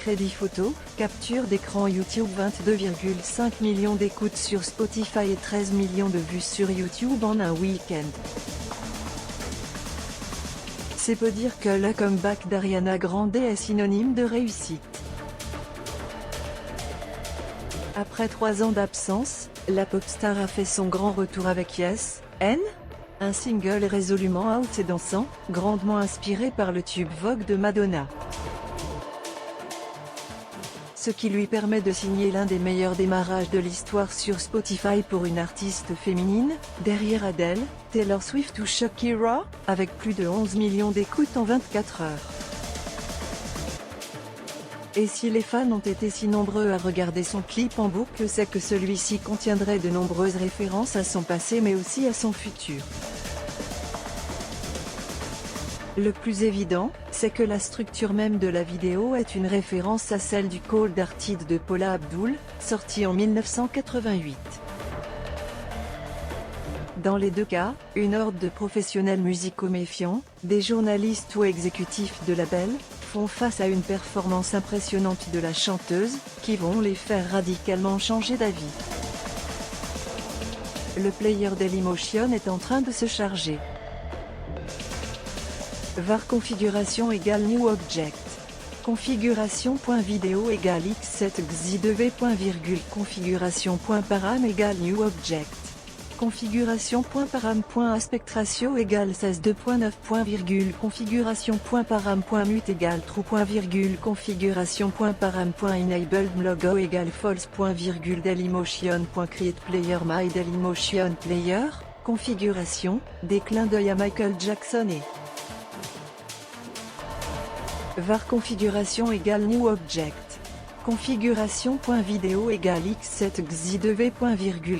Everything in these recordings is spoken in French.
crédit photo, capture d'écran YouTube 22,5 millions d'écoutes sur Spotify et 13 millions de vues sur YouTube en un week-end. C'est peu dire que le comeback d'Ariana Grande est synonyme de réussite. Après 3 ans d'absence, la popstar a fait son grand retour avec Yes, N, un single résolument out et dansant, grandement inspiré par le tube Vogue de Madonna. Ce qui lui permet de signer l'un des meilleurs démarrages de l'histoire sur Spotify pour une artiste féminine, derrière Adele, Taylor Swift ou Shakira, avec plus de 11 millions d'écoutes en 24 heures. Et si les fans ont été si nombreux à regarder son clip en boucle, c'est que celui-ci contiendrait de nombreuses références à son passé mais aussi à son futur. Le plus évident, c'est que la structure même de la vidéo est une référence à celle du Cold Hearted de Paula Abdul, sorti en 1988. Dans les deux cas, une horde de professionnels musicaux méfiants, des journalistes ou exécutifs de label, font face à une performance impressionnante de la chanteuse, qui vont les faire radicalement changer d'avis. Le player Dailymotion est en train de se charger. var configuration égale new object. Configuration.video égale x7xi2v. Configuration.param égale new object. Configuration.param.aspect ratio égale 16.2.9. Configuration.param.mute égale true. Configuration.param.enabled logo égale false. Dailymotion.create player my Dailymotion player. Configuration, des clins d'œil à Michael Jackson et var configuration égale new object. Configuration.video égale x7xi2v.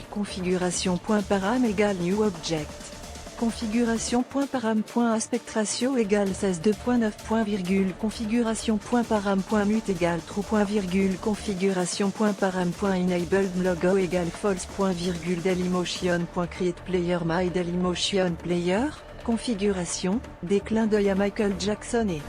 Configuration.param égale new object. Configuration.param.aspect ratio égale 16.2.9. Configuration.param.mute égale true. Configuration.param.enabled logo égale false. Dailymotion.create player my Dailymotion player. Configuration, des clins d'œil à Michael Jackson et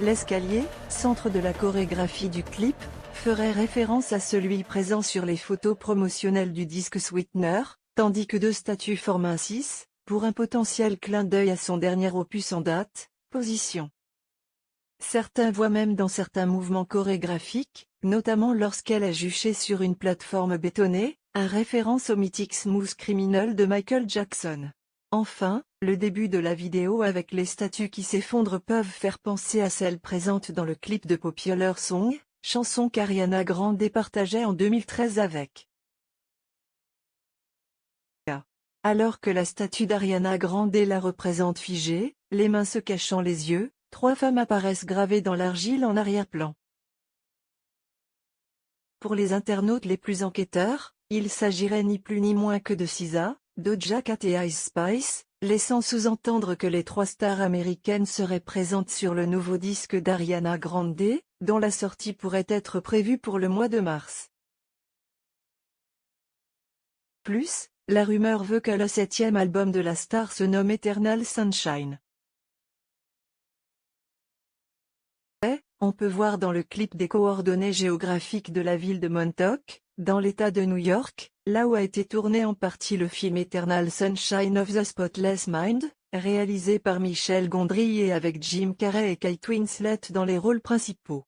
l'escalier, centre de la chorégraphie du clip, ferait référence à celui présent sur les photos promotionnelles du disque Sweetener, tandis que 2 statues forment un 6, pour un potentiel clin d'œil à son dernier opus en date, Position. Certains voient même dans certains mouvements chorégraphiques, notamment lorsqu'elle est juchée sur une plateforme bétonnée, un référence au mythique Smooth Criminal de Michael Jackson. Enfin, le début de la vidéo avec les statues qui s'effondrent peuvent faire penser à celles présentes dans le clip de Popular Song, chanson qu'Ariana Grande partageait en 2013 avec Alors que la statue d'Ariana Grande la représente figée, les mains se cachant les yeux, 3 femmes apparaissent gravées dans l'argile en arrière-plan. Pour les internautes les plus enquêteurs, il s'agirait ni plus ni moins que de SZA, Doja Cat et Ice Spice, laissant sous-entendre que les 3 stars américaines seraient présentes sur le nouveau disque d'Ariana Grande, dont la sortie pourrait être prévue pour le mois de mars. Plus, la rumeur veut que le 7e album de la star se nomme Eternal Sunshine. On peut voir dans le clip des coordonnées géographiques de la ville de Montauk, dans l'État de New York, là où a été tourné en partie le film Eternal Sunshine of the Spotless Mind, réalisé par Michel Gondry et avec Jim Carrey et Kate Winslet dans les rôles principaux.